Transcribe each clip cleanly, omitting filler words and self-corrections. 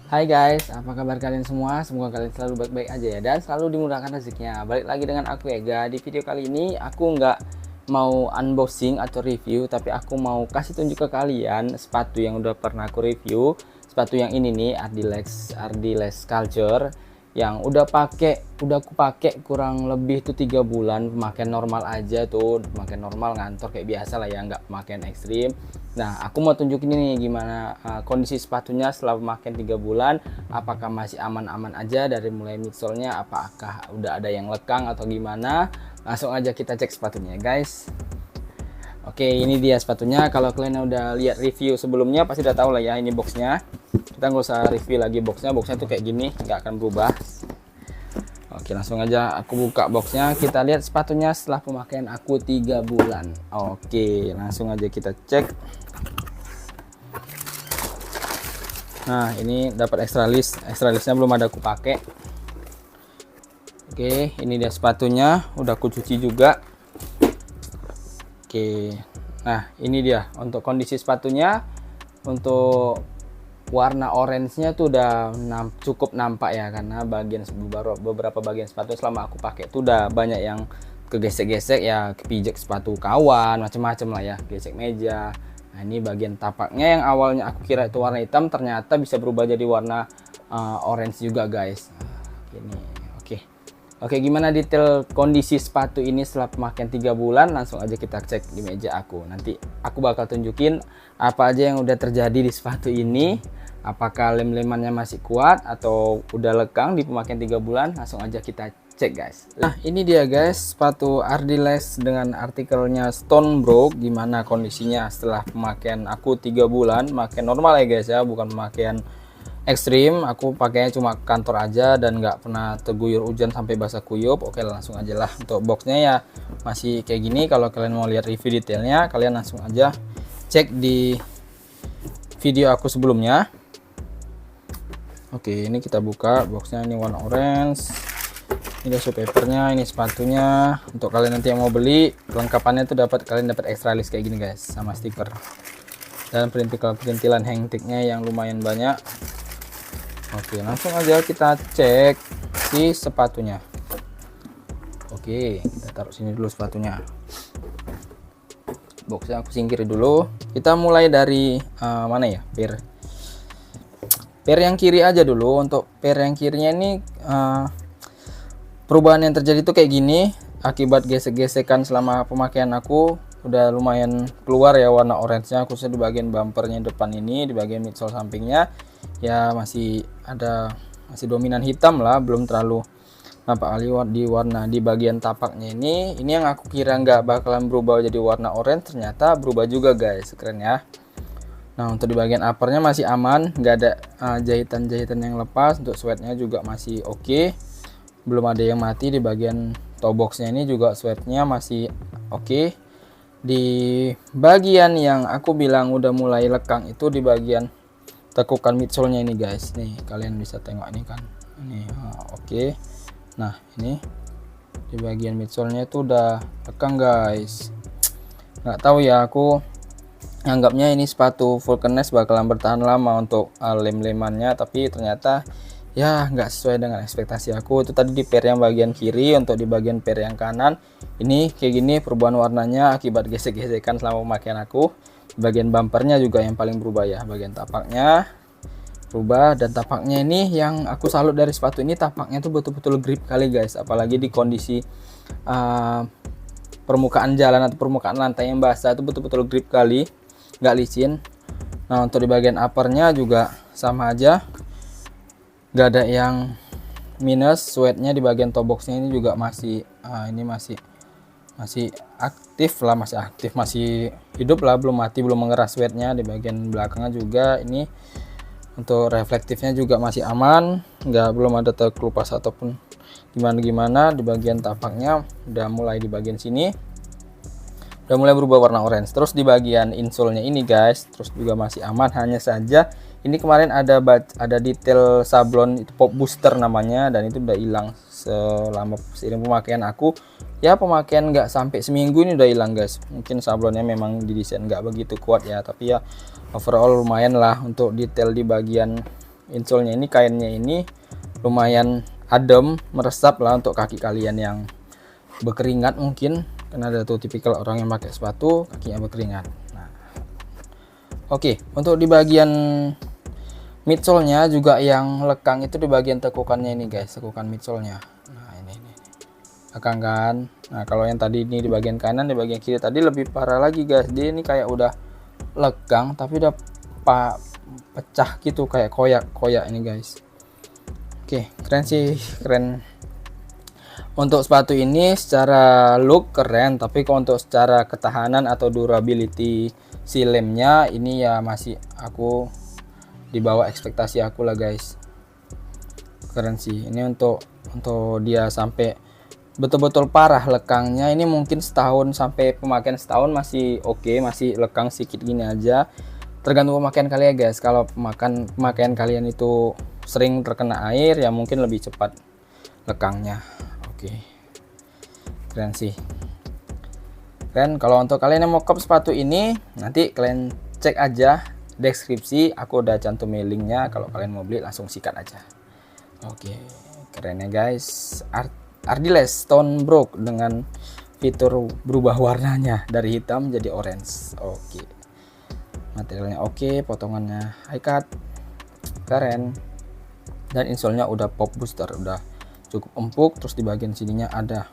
Hai guys, apa kabar kalian semua? Semoga kalian selalu baik-baik aja ya dan selalu dimudahkan rezekinya. Balik lagi dengan aku Ega. Di video kali ini aku nggak mau unboxing atau review, tapi aku mau kasih tunjuk ke kalian sepatu yang udah pernah aku review. Sepatu yang ini nih, Ardiles Culture, yang udah aku pakai kurang lebih tuh 3 bulan, pemakaian normal aja tuh, pemakaian normal ngantor kayak biasa lah ya, nggak pemakaian ekstrim. Nah, aku mau tunjukin ini gimana kondisi sepatunya setelah pemakaian 3 bulan, apakah masih aman-aman aja dari mulai midsole-nya, apakah udah ada yang lekang atau gimana. Langsung aja kita cek sepatunya, guys. Oke, ini dia sepatunya. Kalau kalian udah lihat review sebelumnya pasti udah tahu lah ya ini boxnya. Kita nggak usah review lagi boxnya. Boxnya tuh kayak gini, nggak akan berubah. Oke, langsung aja aku buka boxnya. Kita lihat sepatunya setelah pemakaian aku 3 bulan. Oke, langsung aja kita cek. Nah, ini dapat extra listnya belum ada aku pakai. Oke, ini dia sepatunya, udah aku cuci juga. Oke, nah ini dia untuk kondisi sepatunya. Untuk warna orange-nya tuh udah cukup nampak ya, karena beberapa bagian sepatu selama aku pakai tuh udah banyak yang kegesek-gesek ya, kepijak sepatu kawan, macam-macam lah ya, gesek meja. Nah, ini bagian tapaknya yang awalnya aku kira itu warna hitam, ternyata bisa berubah jadi warna orange juga, guys. Ini oke, gimana detail kondisi sepatu ini setelah pemakaian 3 bulan? Langsung aja kita cek di meja aku. Nanti aku bakal tunjukin apa aja yang udah terjadi di sepatu ini. Apakah lem-lemannya masih kuat atau udah lekang di pemakaian 3 bulan? Langsung aja kita cek, guys. Nah, ini dia guys, sepatu Ardiles dengan artikelnya Stonebrook. Gimana kondisinya setelah pemakaian aku 3 bulan. Pemakaian normal ya guys ya, bukan pemakaian ekstrim. Aku pakainya cuma kantor aja dan nggak pernah terguyur hujan sampai basah kuyup. Oke, langsung aja lah. Untuk boxnya ya masih kayak gini. Kalau kalian mau lihat review detailnya, kalian langsung aja cek di video aku sebelumnya. Oke, ini kita buka boxnya. Ini warna orange. Ini ada papernya, ini sepatunya. Untuk kalian nanti yang mau beli, kelengkapannya tuh kalian dapat extra list kayak gini guys, sama stiker dan perintilan hangtagnya yang lumayan banyak. Oke, langsung aja kita cek si sepatunya. Oke, kita taruh sini dulu sepatunya. Boxnya aku singkir dulu. Kita mulai dari mana ya? Per yang kiri aja dulu. Untuk per yang kirinya ini perubahan yang terjadi tuh kayak gini akibat gesek-gesekan selama pemakaian aku. Udah lumayan keluar ya warna orange-nya, khususnya di bagian bumpernya depan ini, di bagian midsole sampingnya ya masih dominan hitam lah, belum terlalu nampak di warna di bagian tapaknya ini yang aku kira nggak bakalan berubah jadi warna orange, ternyata berubah juga guys, keren ya. Nah, untuk di bagian uppernya masih aman, nggak ada jahitan-jahitan yang lepas. Untuk sweatnya juga masih oke, belum ada yang mati. Di bagian toe boxnya ini juga sweatnya masih oke. Di bagian yang aku bilang udah mulai lekang itu di bagian tekukan midsole-nya ini guys. Nih, kalian bisa tengok ini kan. Ini oke. Nah, ini di bagian midsole-nya itu udah lekang guys. Nggak tahu ya, aku anggapnya ini sepatu vulcanized bakalan bertahan lama untuk lem-lemannya, tapi ternyata ya nggak sesuai dengan ekspektasi aku. Itu tadi di per yang bagian kiri. Untuk di bagian per yang kanan ini kayak gini perubahan warnanya akibat gesek-gesekan selama pemakaian aku. Bagian bumpernya juga yang paling berubah ya, bagian tapaknya berubah. Dan tapaknya ini yang aku salut dari sepatu ini, tapaknya tuh betul-betul grip kali guys, apalagi di kondisi permukaan jalan atau permukaan lantai yang basah itu betul-betul grip kali, nggak licin. Nah, untuk di bagian uppernya juga sama aja, nggak ada yang minus. Sweatnya di bagian toe boxnya ini juga masih ini masih aktif lah, masih hidup lah, belum mati, belum mengeras. Sweatnya di bagian belakangnya juga ini untuk reflektifnya juga masih aman, belum ada terkelupas ataupun gimana. Di bagian tapaknya udah mulai, di bagian sini udah mulai berubah warna orange. Terus di bagian insole-nya ini guys, terus juga masih aman. Hanya saja ini kemarin ada detail sablon, itu pop booster namanya, dan itu udah hilang selama seiring pemakaian aku. Ya, pemakaian nggak sampai seminggu ini udah hilang guys. Mungkin sablonnya memang didesain nggak begitu kuat ya, tapi ya overall lumayan lah. Untuk detail di bagian insole-nya ini, kainnya ini lumayan adem, meresap lah untuk kaki kalian yang berkeringat mungkin, karena ada tuh tipikal orang yang pakai sepatu kakinya berkeringat. Nah, oke, untuk di bagian midsole-nya juga yang lekang itu di bagian tekukannya ini guys, tekukan midsole-nya. Nah, ini lekang kan. Nah, kalau yang tadi ini di bagian kanan, di bagian kiri tadi lebih parah lagi guys. Dia ini kayak udah lekang tapi udah pecah gitu, kayak koyak ini guys. Oke, keren sih, keren. Untuk sepatu ini secara look keren, tapi kalau untuk secara ketahanan atau durability si lemnya ini ya masih aku di bawah ekspektasi aku lah guys. Keren sih ini untuk dia sampai betul-betul parah lekangnya. Ini mungkin setahun, sampai pemakaian setahun masih oke, masih lekang sedikit gini aja. Tergantung pemakaian kalian guys. Kalau pemakaian kalian itu sering terkena air ya mungkin lebih cepat lekangnya. Oke, keren sih, keren. Kalau untuk kalian yang mau cop sepatu ini, nanti kalian cek aja deskripsi, aku udah cantumin linknya. Kalau kalian mau beli langsung sikat aja. Oke, keren ya guys. Ardiles Stonebrook dengan fitur berubah warnanya dari hitam jadi orange. Oke, materialnya oke, potongannya high cut, keren. Dan insole-nya udah pop booster, udah cukup empuk. Terus di bagian sininya ada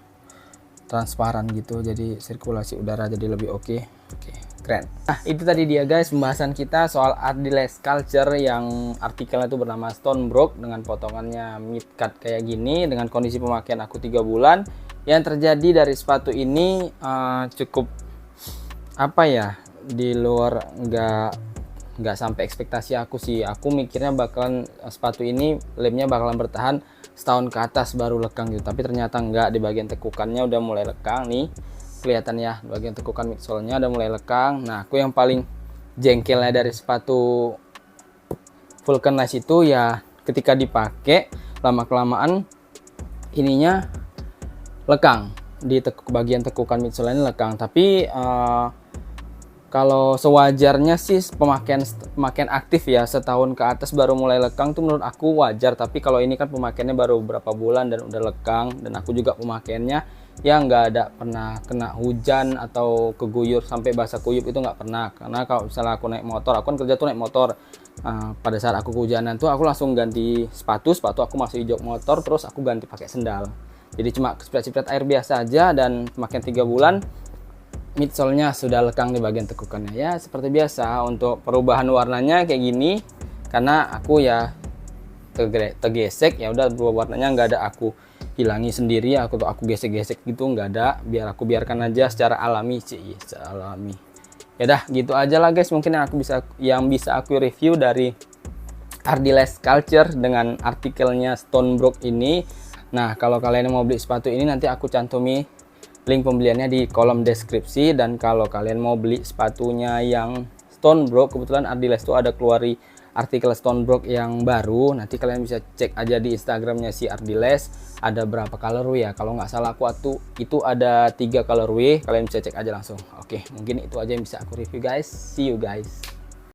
transparan gitu, jadi sirkulasi udara jadi lebih oke. Oke, keren. Nah, itu tadi dia guys pembahasan kita soal Ardiles Culture yang artikelnya itu bernama Stonebrook dengan potongannya mid cut kayak gini, dengan kondisi pemakaian aku 3 bulan. Yang terjadi dari sepatu ini cukup apa ya, di luar nggak sampai ekspektasi aku sih. Aku mikirnya bakalan sepatu ini lemnya bakalan bertahan setahun ke atas baru lekang gitu, tapi ternyata enggak. Di bagian tekukannya udah mulai lekang nih, kelihatan ya, bagian tekukan midsole-nya udah mulai lekang. Nah, aku yang paling jengkelnya dari sepatu Vulcanize itu ya ketika dipakai lama kelamaan ininya lekang, di bagian tekukan midsole ini lekang. Tapi kalau sewajarnya sih pemakaian aktif ya setahun ke atas baru mulai lekang tuh menurut aku wajar. Tapi kalau ini kan pemakaiannya baru beberapa bulan dan udah lekang, dan aku juga pemakaiannya ya nggak ada pernah kena hujan atau keguyur sampai basah kuyup, itu nggak pernah. Karena kalau misalnya aku naik motor, aku kan kerja tuh naik motor, pada saat aku kehujanan tuh aku langsung ganti sepatu aku masih jok motor, terus aku ganti pakai sendal. Jadi cuma ciprat-ciprat air biasa aja, dan pemakaian 3 bulan midsole-nya sudah lekang di bagian tekukannya. Ya seperti biasa untuk perubahan warnanya kayak gini, karena aku ya tergesek, ya udah berubah warnanya, nggak ada aku hilangi sendiri, aku gesek-gesek gitu, nggak ada. Biar aku biarkan aja secara alami sih, secara alami. Ya dah gitu aja lah guys, mungkin yang bisa aku review dari Ardiles Culture dengan artikelnya Stonebrook ini. Nah, kalau kalian mau beli sepatu ini nanti aku cantumi link pembeliannya di kolom deskripsi. Dan kalau kalian mau beli sepatunya yang Stonebrook, kebetulan Ardiles itu ada keluari artikel Stonebrook yang baru, nanti kalian bisa cek aja di Instagramnya si Ardiles, ada berapa colorway ya, kalau nggak salah aku itu ada 3 colorway, kalian bisa cek aja langsung. Oke, mungkin itu aja yang bisa aku review guys, see you guys.